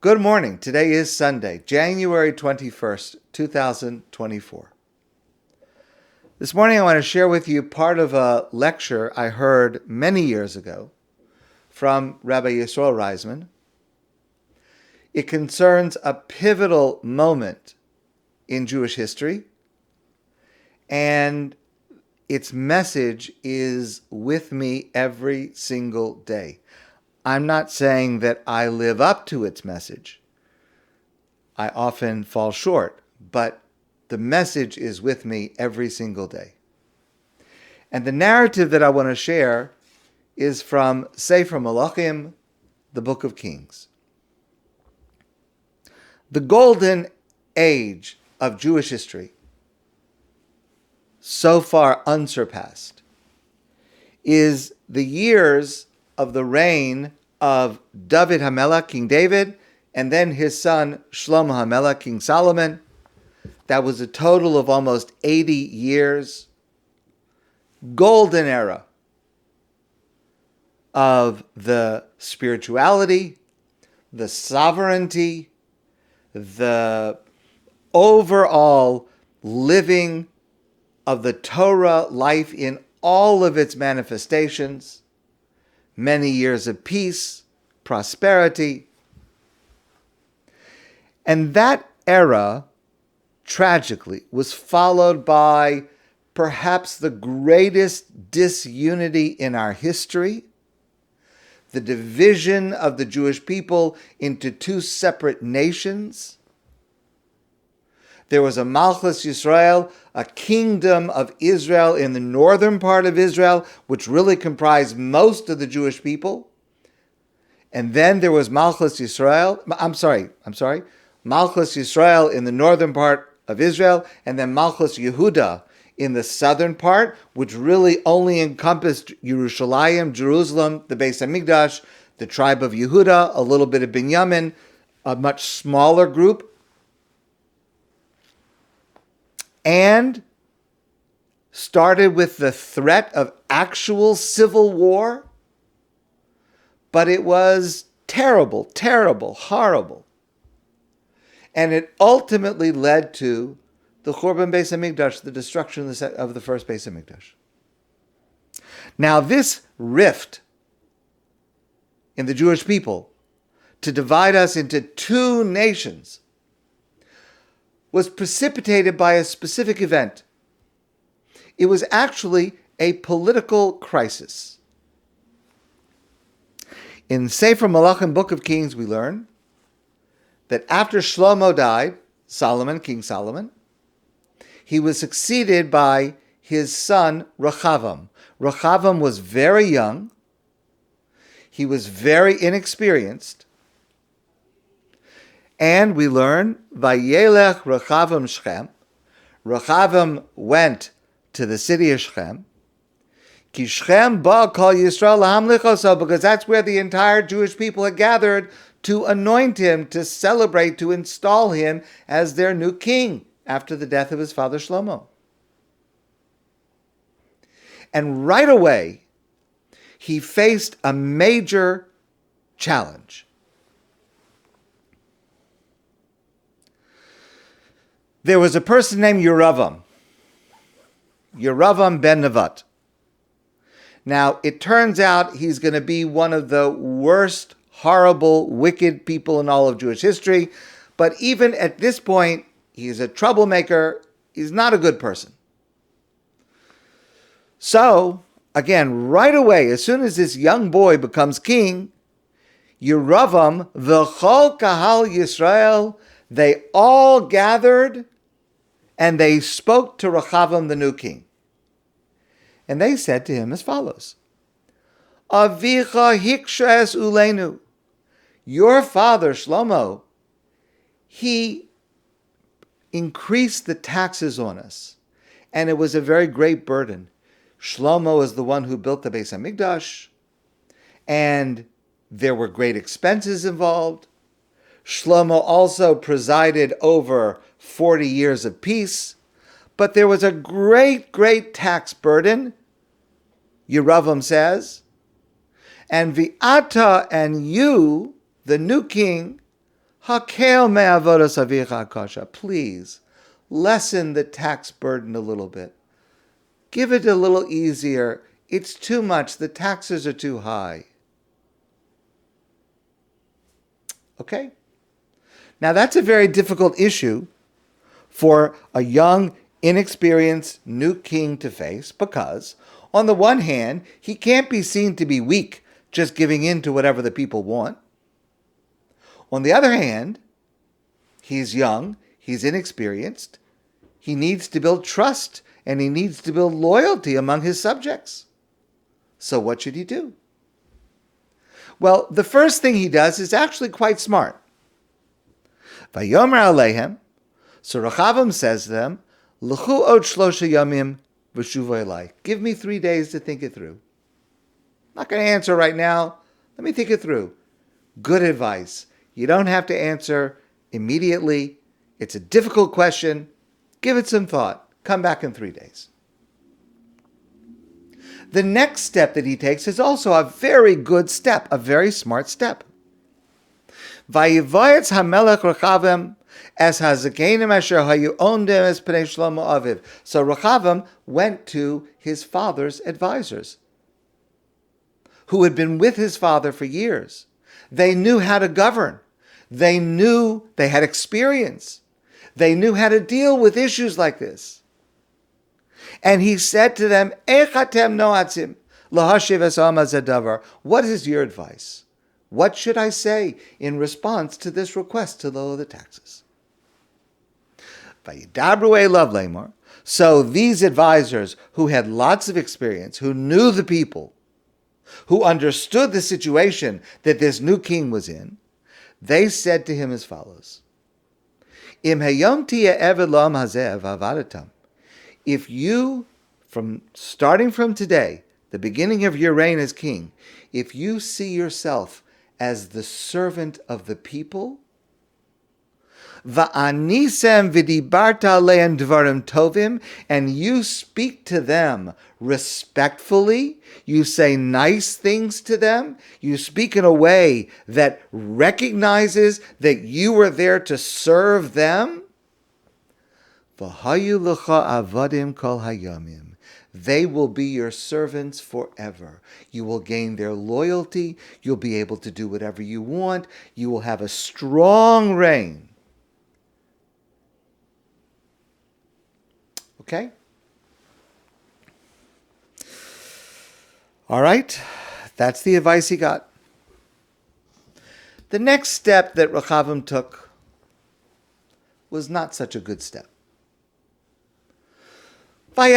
Good morning. Today is Sunday, January 21st, 2024. This morning I want to share with you part of a lecture I heard many years ago from Rabbi Yisroel Reisman. It concerns a pivotal moment in Jewish history, and its message is with me every single day. I'm not saying that I live up to its message. I often fall short, but the message is with me every single day. And the narrative that I want to share is from Sefer Malachim, the Book of Kings. The golden age of Jewish history, so far unsurpassed, is the years of the reign of David HaMelech, King David, and then his son Shlomo HaMelech, King Solomon. That was a total of almost 80 years. Golden era of the spirituality, the sovereignty, the overall living of the Torah life in all of its manifestations. Many years of peace, prosperity. And that era, tragically, was followed by perhaps the greatest disunity in our history, the division of the Jewish people into two separate nations. There was a Malchus Yisrael, a kingdom of Israel in the northern part of Israel, which really comprised most of the Jewish people. And then there was Malchus Yisrael, Malchus Yisrael in the northern part of Israel, and then Malchus Yehuda in the southern part, which really only encompassed Yerushalayim, Jerusalem, the Beis Hamikdash, the tribe of Yehuda, a little bit of Binyamin, a much smaller group. And started with the threat of actual civil war. But it was terrible, horrible. And it ultimately led to the Churban Beis Hamikdash, the destruction of the first Beis Hamikdash. Now this rift in the Jewish people to divide us into two nations was precipitated by a specific event. It was actually a political crisis. In Sefer Malachim, Book of Kings, we learn that after Shlomo died, King Solomon, he was succeeded by his son Rechavam. Rechavam was very young. He was very inexperienced. And we learn, Vayelech Rechavam Shechem. Rechavam went to the city of Shechem. Ki Shechem ba kol Yisrael lahamlichoso, because that's where the entire Jewish people had gathered to anoint him, to celebrate, to install him as their new king after the death of his father Shlomo. And right away, he faced a major challenge. There was a person named Yeravam ben Nevat. Now, it turns out he's going to be one of the worst, horrible, wicked people in all of Jewish history. But even at this point, he's a troublemaker. He's not a good person. So, again, right away, as soon as this young boy becomes king, Yeravam, the Chol Kahal Yisrael, they all gathered and they spoke to Rechavam, the new king. And they said to him as follows: Avicha hiksha es ulenu. Your father, Shlomo, he increased the taxes on us. And it was a very great burden. Shlomo is the one who built the Beis Hamikdash. And there were great expenses involved. Shlomo also presided over 40 years of peace, but there was a great tax burden, Yeravam says, and Vi'ata, and you, the new king, Hakel me'avodas avicha kasha. Please, lessen the tax burden a little bit. Give it a little easier. It's too much. The taxes are too high. Okay? Now that's a very difficult issue for a young, inexperienced new king to face because, on the one hand, he can't be seen to be weak, just giving in to whatever the people want. On the other hand, he's young, he's inexperienced, he needs to build trust, and he needs to build loyalty among his subjects. So what should he do? Well, the first thing he does is actually quite smart. Vayomer alehem, so Rechavam says to them, L'chu od shlosha yamim v'shuvu elai. Give me 3 days to think it through. I'm not going to answer right now. Let me think it through. Good advice. You don't have to answer immediately. It's a difficult question. Give it some thought. Come back in 3 days. The next step that he takes is also a very good step, a very smart step. Vayivayetz hamelech Rechavam es hazakenim asher hayu ondem es pnei Shlomo aviv. So Rechavam went to his father's advisors, who had been with his father for years. They knew how to govern. They knew, they had experience. They knew how to deal with issues like this. And he said to them, Echatem noatzim lahashiv esam hazadavar. What is your advice? What should I say in response to this request to lower the taxes? Vayidabru elav lemor. So these advisors who had lots of experience, who knew the people, who understood the situation that this new king was in, they said to him as follows: Im hayom tiyeh eved la'am hazeh v'avadatam. If you, starting from today, the beginning of your reign as king, if you see yourself as the servant of the people, va'anisem v'dibarta aleim dvarim tovim, and you speak to them respectfully, you say nice things to them, you speak in a way that recognizes that you were there to serve them, v'hayu lecha avadim kol hayamim. They will be your servants forever. You will gain their loyalty. You'll be able to do whatever you want. You will have a strong reign. Okay? All right. That's the advice he got. The next step that Rechavam took was not such a good step. He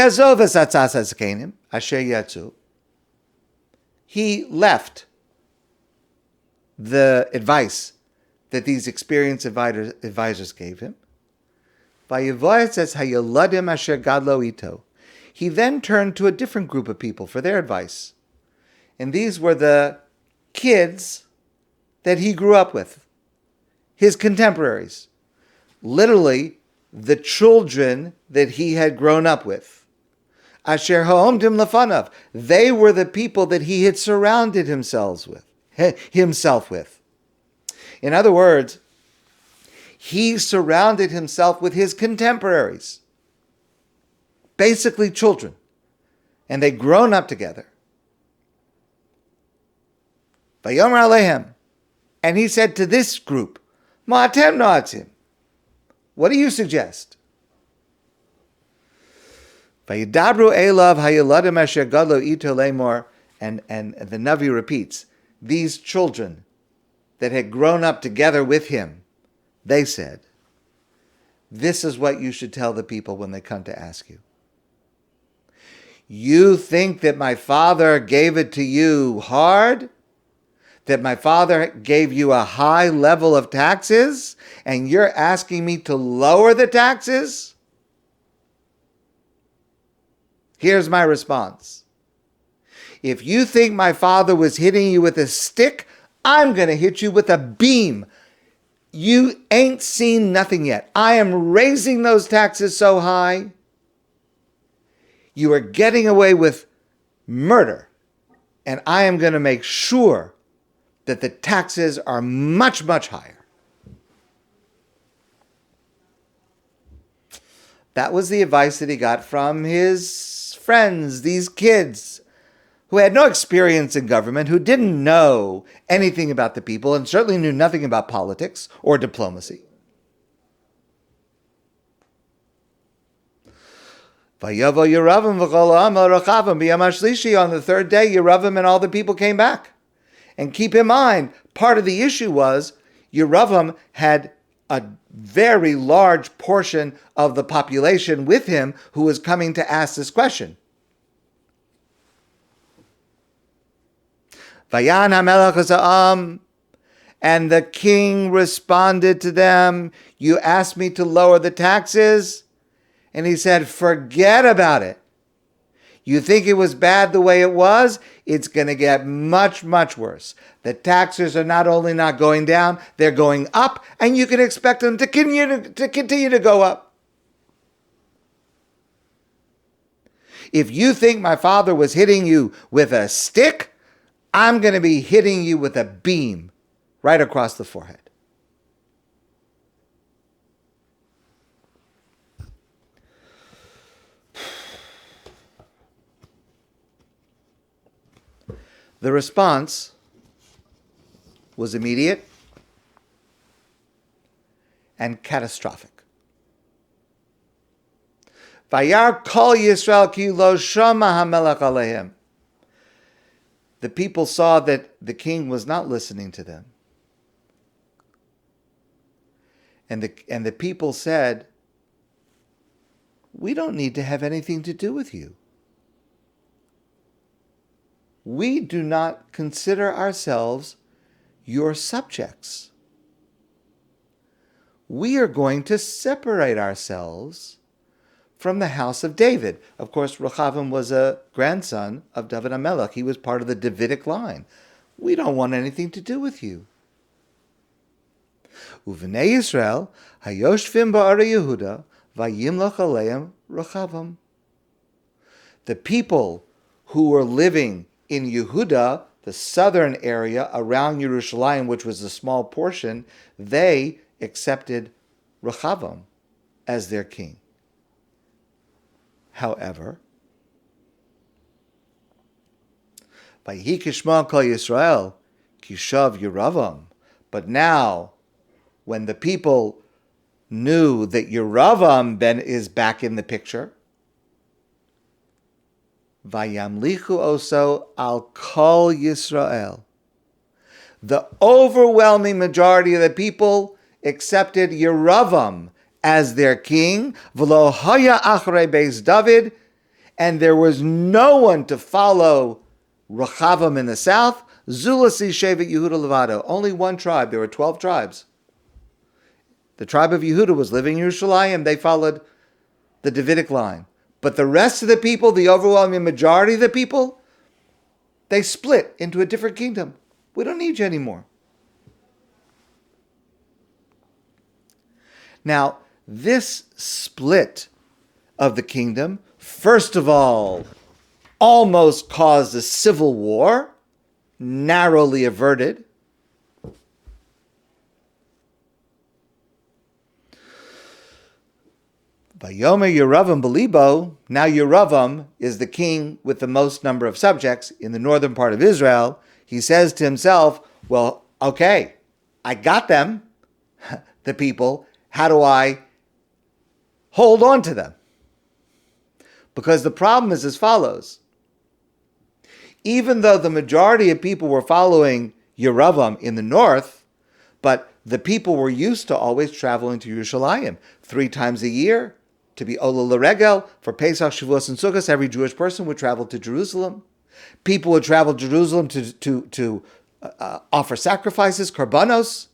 left the advice that these experienced advisors gave him. He then turned to a different group of people for their advice. And these were the kids that he grew up with, his contemporaries. Literally, the children that he had grown up with. Asher ha'omdim lefanav. They were the people that he had surrounded himself with. In other words, he surrounded himself with his contemporaries. Basically children. And they'd grown up together. Vayomer alehem. And he said to this group, Ma'atem noatzim. What do you suggest? Vayidabru elav hayeladim asher gadlo ito lemor. And the Navi repeats, these children that had grown up together with him, they said, this is what you should tell the people when they come to ask you. You think that my father gave it to you hard? That my father gave you a high level of taxes, and you're asking me to lower the taxes? Here's my response. If you think my father was hitting you with a stick, I'm going to hit you with a beam. You ain't seen nothing yet. I am raising those taxes so high. You are getting away with murder. And I am going to make sure that the taxes are much, much higher. That was the advice that he got from his friends, these kids who had no experience in government, who didn't know anything about the people, and certainly knew nothing about politics or diplomacy. On the third day, Yeravim and all the people came back. And keep in mind, part of the issue was Yeravim had a very large portion of the population with him who was coming to ask this question. And the king responded to them, "You asked me to lower the taxes?" And he said, "Forget about it. You think it was bad the way it was? It's going to get much, much worse. The taxes are not only not going down, they're going up, and you can expect them to continue to go up. If you think my father was hitting you with a stick, I'm going to be hitting you with a beam right across the forehead." The response was immediate and catastrophic. Vayar kol Yisrael ki lo shama hamelech alehem. The people saw that the king was not listening to them. And the people said, "We don't need to have anything to do with you. We do not consider ourselves your subjects. We are going to separate ourselves from the house of David." Of course, Rechavam was a grandson of David HaMelech. He was part of the Davidic line. "We don't want anything to do with you." Uvnei Yisrael hayoshvim ba'arei Yehuda vayimlach aleim Rechavam. The people who were living in Yehuda, the southern area around Yerushalayim, which was a small portion, they accepted Rechavam as their king. However, Vayhi kishma kol Yisrael kishav Yeravam. But now, when the people knew that Yeravam is back in the picture, Vayamlichu oso al kol Yisrael. The overwhelming majority of the people accepted Yeravam as their king. V'lo haya achrei beis David, and there was no one to follow Rechavam in the south. Zulasi shevet Yehuda levado. Only one tribe. There were 12 tribes. The tribe of Yehuda was living in Yerushalayim. They followed the Davidic line. But the rest of the people, the overwhelming majority of the people, they split into a different kingdom. We don't need you anymore. Now, this split of the kingdom, first of all, almost caused a civil war, narrowly averted. Vayomer Yeravam belibo. Now Yeravam is the king with the most number of subjects in the northern part of Israel. He says to himself, "Well, okay, I got them, the people. How do I hold on to them?" Because the problem is as follows. Even though the majority of people were following Yeravam in the north, but the people were used to always traveling to Yerushalayim 3 times a year to be Ola L'Regel. For Pesach, Shavuos, and Sukkot, every Jewish person would travel to Jerusalem. People would travel to Jerusalem to offer sacrifices, korbanos.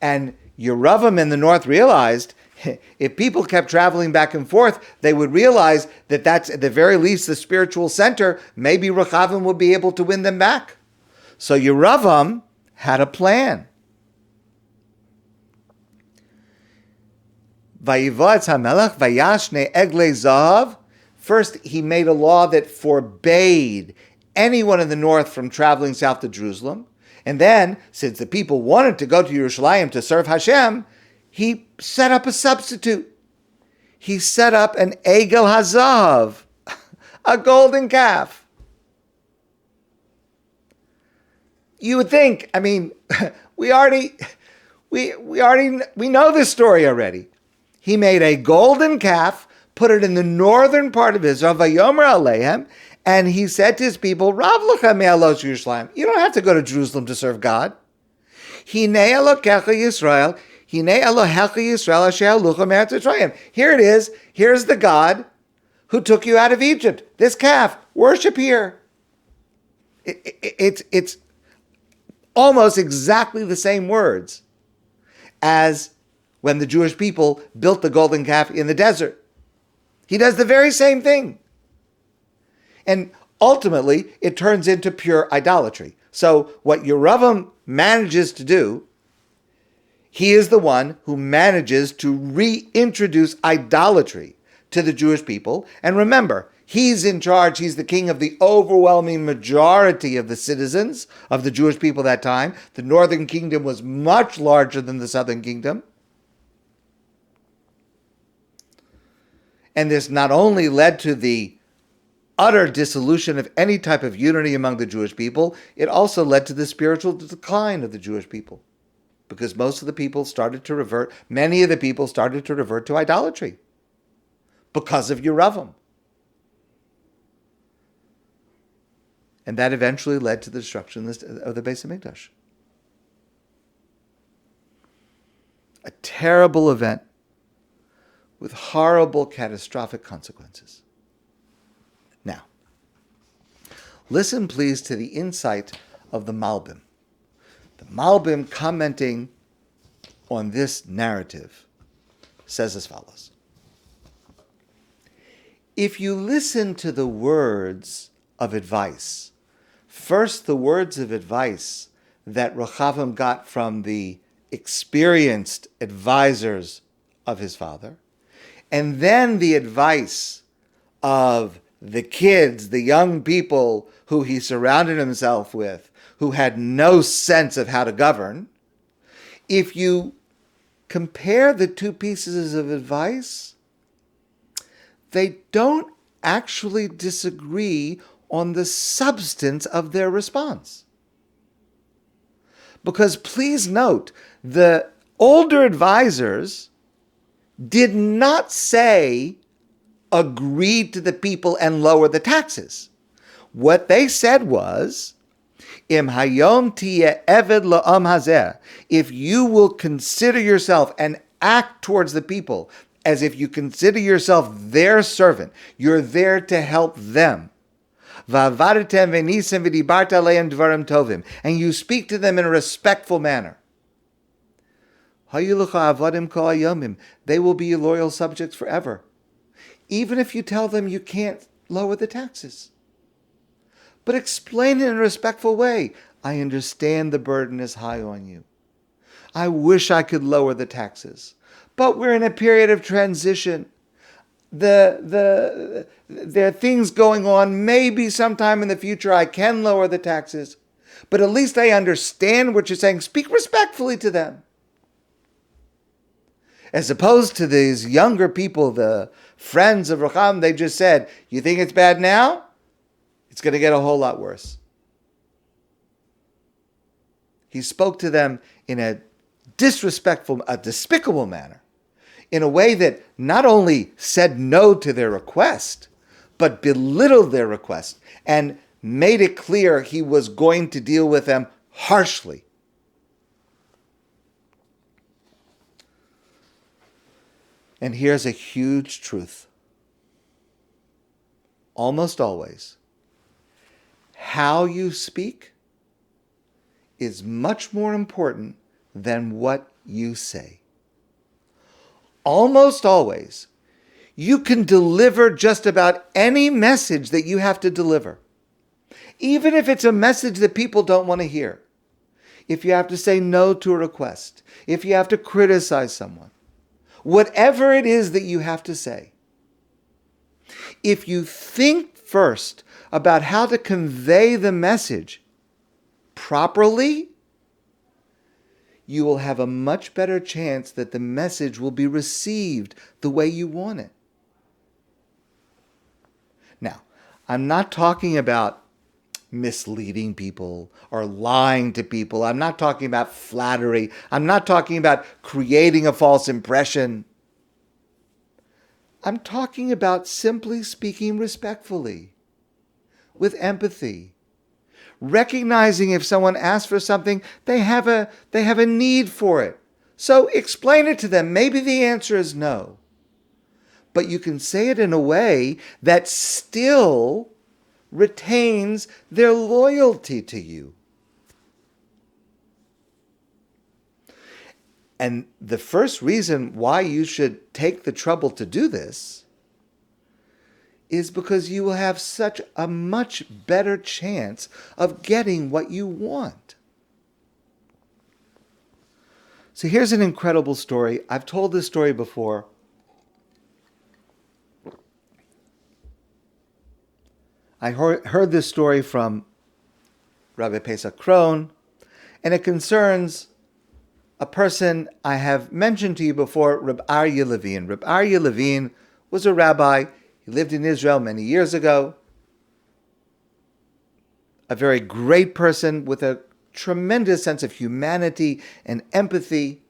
And Yeravam in the north realized if people kept traveling back and forth, they would realize that that's at the very least the spiritual center. Maybe Rechavam would be able to win them back. So Yeravam had a plan. Vayivatz HaMelech vayashne egle zahav. First, he made a law that forbade anyone in the north from traveling south to Jerusalem. And then, since the people wanted to go to Yerushalayim to serve Hashem, he set up a substitute. he set up an egel hazav, a golden calf. You would think, I mean, we know this story already. He made a golden calf, put it in the northern part of Israel, vayomer alehem, and he said to his people, Rav lecha me'alos Yerushalayim. You don't have to go to Jerusalem to serve God. Hinei Elokecha Yisrael, Hinei Elohecha Yisrael asher halucha me'eretz Mitzrayim. Here it is. Here's the God who took you out of Egypt. This calf, worship here. It's almost exactly the same words as when the Jewish people built the golden calf in the desert. He does the very same thing. And ultimately, it turns into pure idolatry. So what Yeravam manages to do, he is the one who manages to reintroduce idolatry to the Jewish people. And remember, he's in charge. He's the king of the overwhelming majority of the citizens of the Jewish people that time. The northern kingdom was much larger than the southern kingdom. And this not only led to the utter dissolution of any type of unity among the Jewish people, it also led to the spiritual decline of the Jewish people. Because most of the people started to revert, many of the people started to revert to idolatry because of Yeravam. And that eventually led to the destruction of the Beis Hamikdash. A terrible event with horrible, catastrophic consequences. Now, listen please to the insight of the Malbim. The Malbim, commenting on this narrative, says as follows. If you listen to the words of advice, first the words of advice that Rechavam got from the experienced advisors of his father, and then the advice of the kids, the young people who he surrounded himself with, who had no sense of how to govern, if you compare the two pieces of advice, they don't actually disagree on the substance of their response. Because please note, the older advisors did not say, agree to the people and lower the taxes. What they said was, Im hayom tiyeh eved la'am hazeh, if you will consider yourself and act towards the people as if you consider yourself their servant, you're there to help them. Va'avadetem v'nisem v'dibart aleim dvarim tovim, and you speak to them in a respectful manner. They will be your loyal subjects forever, even if you tell them you can't lower the taxes. But explain it in a respectful way. I understand the burden is high on you. I wish I could lower the taxes, but we're in a period of transition. There are things going on. Maybe sometime in the future I can lower the taxes, but at least I understand what you're saying. Speak respectfully to them. As opposed to these younger people, the friends of Rechavam, they just said, you think it's bad now? It's going to get a whole lot worse. He spoke to them in a disrespectful, a despicable manner, in a way that not only said no to their request, but belittled their request and made it clear he was going to deal with them harshly. And here's a huge truth. Almost always, how you speak is much more important than what you say. Almost always, you can deliver just about any message that you have to deliver, even if it's a message that people don't want to hear. If you have to say no to a request, if you have to criticize someone, whatever it is that you have to say, if you think first about how to convey the message properly, you will have a much better chance that the message will be received the way you want it. Now, I'm not talking about misleading people or lying to people. I'm not talking about flattery. I'm not talking about creating a false impression. I'm talking about simply speaking respectfully, with empathy, recognizing if someone asks for something, they have a need for it. So explain it to them. Maybe the answer is no. But you can say it in a way that still retains their loyalty to you. And the first reason why you should take the trouble to do this is because you will have such a much better chance of getting what you want. So here's an incredible story. I've told this story before. I heard this story from Rabbi Pesach Krohn, and it concerns a person I have mentioned to you before, Reb Aryeh Levin. Reb Aryeh Levin was a rabbi. He lived in Israel many years ago. A very great person with a tremendous sense of humanity and empathy.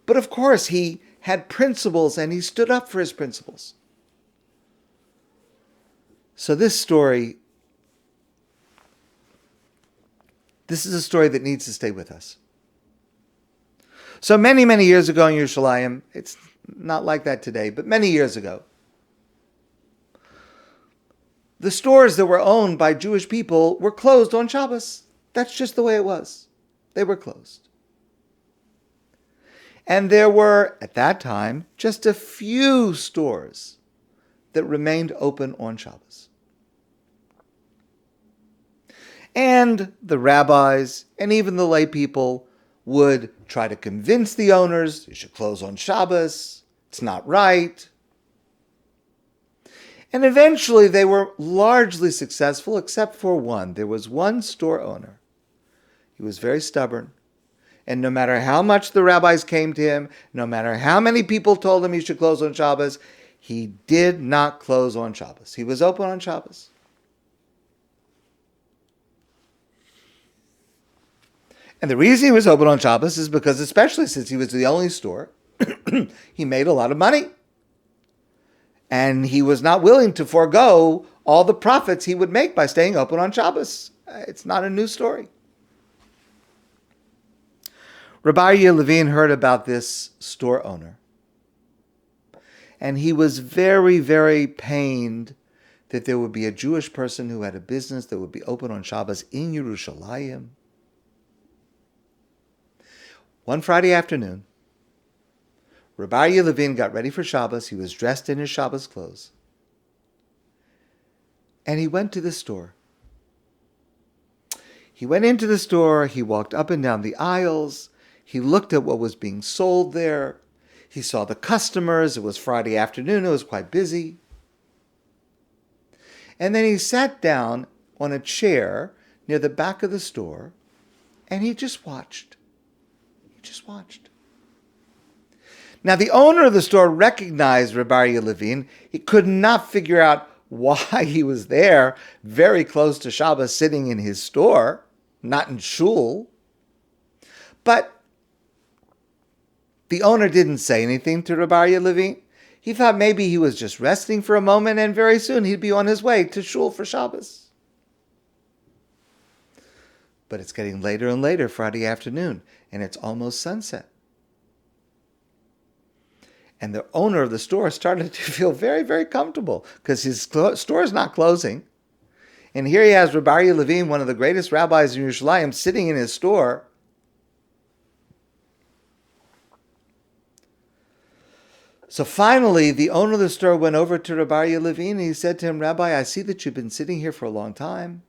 But of course, he had principles and he stood up for his principles. So this is a story that needs to stay with us. So many, many years ago in Yerushalayim, it's not like that today, but many years ago, the stores that were owned by Jewish people were closed on Shabbos. That's just the way it was. They were closed. And there were, at that time, just a few stores that remained open on Shabbos. And the rabbis and even the lay people would try to convince the owners, you should close on Shabbos, it's not right. And eventually they were largely successful, except for one. There was one store owner. He was very stubborn. And no matter how much the rabbis came to him, no matter how many people told him he should close on Shabbos, he did not close on Shabbos. He was open on Shabbos. And the reason he was open on Shabbos is because, especially since he was the only store, he made a lot of money. And he was not willing to forego all the profits he would make by staying open on Shabbos. It's not a new story. Rabbi Avraham Levin heard about this store owner. And he was very, very pained that there would be a Jewish person who had a business that would be open on Shabbos in Yerushalayim. One Friday afternoon, Rabbi Avraham Levin got ready for Shabbos. He was dressed in his Shabbos clothes. And he went to the store. He went into the store. He walked up and down the aisles. He looked at what was being sold there. He saw the customers. It was Friday afternoon. It was quite busy. And then he sat down on a chair near the back of the store, and he just watched. Just watched. Now, the owner of the store recognized Rabbi Avraham Levin. He could not figure out why he was there, very close to Shabbos, sitting in his store, not in shul. But the owner didn't say anything to Rabbi Avraham Levin. He thought maybe he was just resting for a moment, and very soon he'd be on his way to shul for Shabbos. But it's getting later and later Friday afternoon, and it's almost sunset. And the owner of the store started to feel very, very comfortable because his store is not closing. And here he has Rabbi Avraham Levin, one of the greatest rabbis in Yerushalayim, sitting in his store. So finally, the owner of the store went over to Rabbi Avraham Levin and he said to him, Rabbi, I see that you've been sitting here for a long time.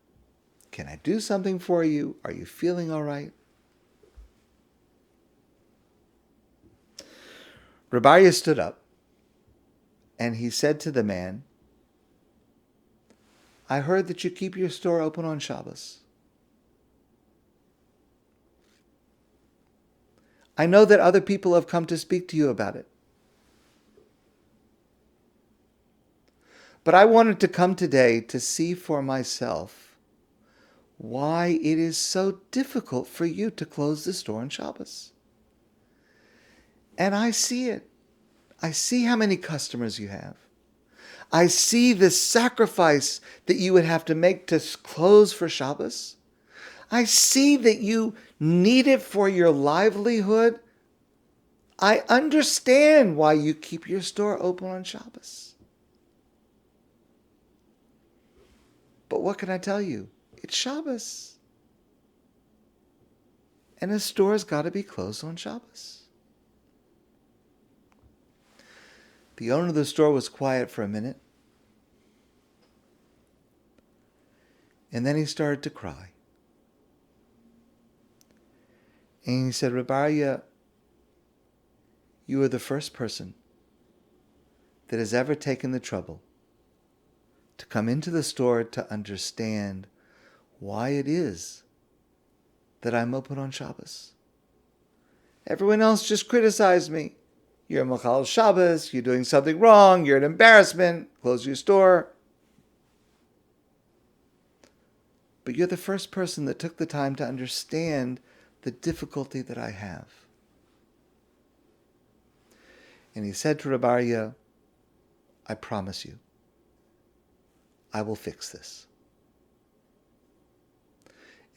Can I do something for you? Are you feeling all right? Rabbi Avraham stood up and he said to the man, I heard that you keep your store open on Shabbos. I know that other people have come to speak to you about it. But I wanted to come today to see for myself why it is so difficult for you to close the store on Shabbos. And I see it. I see how many customers you have. I see the sacrifice that you would have to make to close for Shabbos. I see that you need it for your livelihood. I understand why you keep your store open on Shabbos. But what can I tell you? It's Shabbos. And a store's got to be closed on Shabbos. The owner of the store was quiet for a minute. And then he started to cry. And he said, Reb Aryeh, you are the first person that has ever taken the trouble to come into the store to understand why it is that I'm open on Shabbos. Everyone else just criticized me. You're Machal Shabbos, you're doing something wrong, you're an embarrassment, close your store. But you're the first person that took the time to understand the difficulty that I have. And he said to Reb Aryeh, I promise you, I will fix this.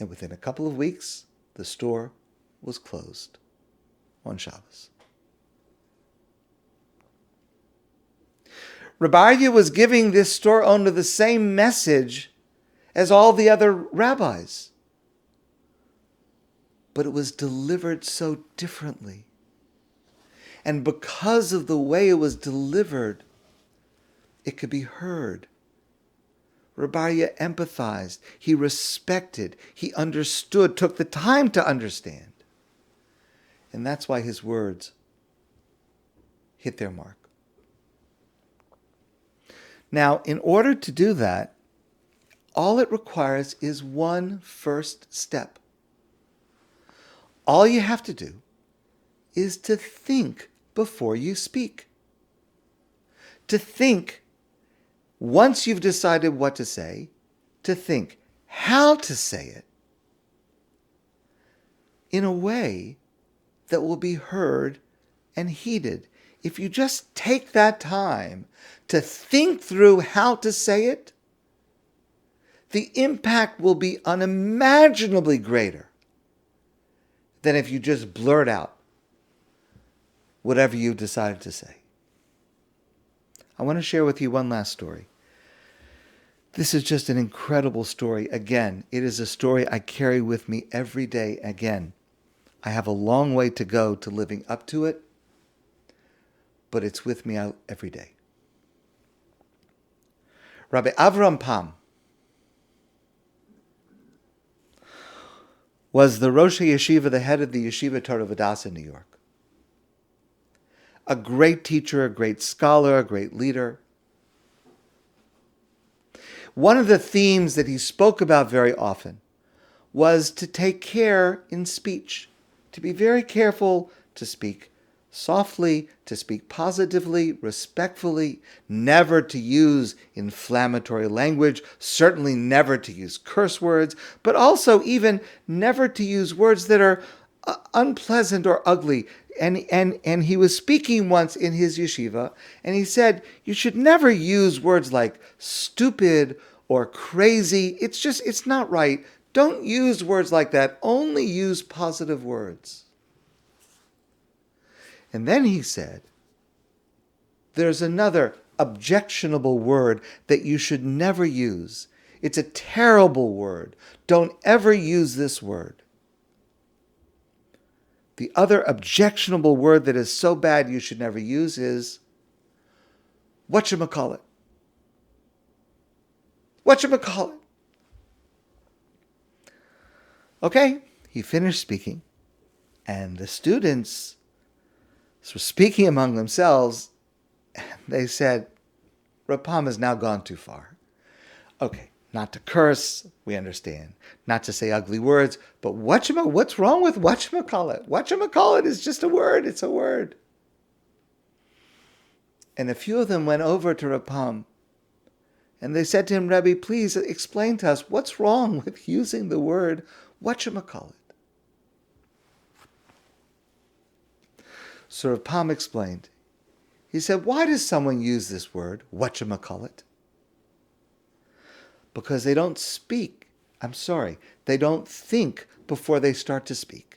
And within a couple of weeks, the store was closed on Shabbos. Reb Aryeh was giving this store owner the same message as all the other rabbis. But it was delivered so differently. And because of the way it was delivered, it could be heard. Reb Aryeh empathized, he respected, he understood, took the time to understand. And that's why his words hit their mark. Now, in order to do that, all it requires is one first step. All you have to do is to think before you speak. To think, once you've decided what to say, to think how to say it in a way that will be heard and heeded. If you just take that time to think through how to say it, the impact will be unimaginably greater than if you just blurt out whatever you decided to say. I want to share with you one last story. This is just an incredible story. Again, it is a story I carry with me every day. Again, I have a long way to go to living up to it, but it's with me every day. Rabbi Avraham Pam was the Rosh Yeshiva, the head of the Yeshiva Torah of ADATH in New York. A great teacher, a great scholar, a great leader. One of the themes that he spoke about very often was to take care in speech, to be very careful to speak softly, to speak positively, respectfully, never to use inflammatory language, certainly never to use curse words, but also even never to use words that are unpleasant or ugly. And he was speaking once in his yeshiva, and he said, you should never use words like stupid or crazy. It's not right. Don't use words like that. Only use positive words. And then he said, there's another objectionable word that you should never use. It's a terrible word. Don't ever use this word. The other objectionable word that is so bad you should never use is Whatchamacallit. Whatchamacallit. Okay, he finished speaking, and the students were speaking among themselves. They said, Reb Pam has now gone too far. Okay, Not to curse, we understand. Not to say ugly words, but what's wrong with whatchamacallit? Whatchamacallit is just a word, it's a word. And a few of them went over to Reb Pam, and they said to him, Rebbe, please explain to us what's wrong with using the word whatchamacallit. So Reb Pam explained. He said, why does someone use this word, whatchamacallit? Because they don't speak. They don't think before they start to speak.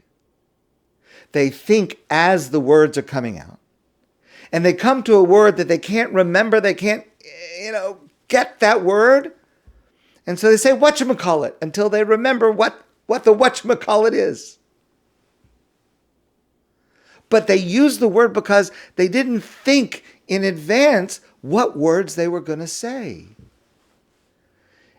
They think as the words are coming out. And they come to a word that they can't remember, they can't, get that word. And so they say whatchamacallit until they remember what the whatchamacallit is. But they use the word because they didn't think in advance what words they were going to say.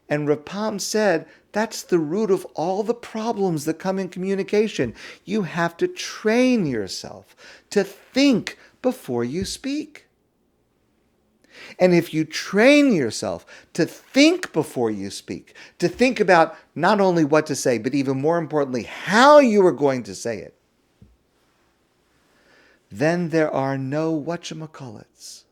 And Reb Pam said, that's the root of all the problems that come in communication. You have to train yourself to think before you speak. And if you train yourself to think before you speak, to think about not only what to say, but even more importantly, how you are going to say it, then there are no whatchamacallits.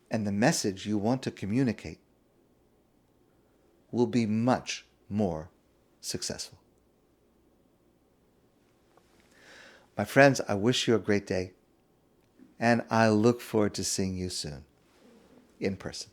And the message you want to communicate will be much more successful. My friends, I wish you a great day, and I look forward to seeing you soon in person.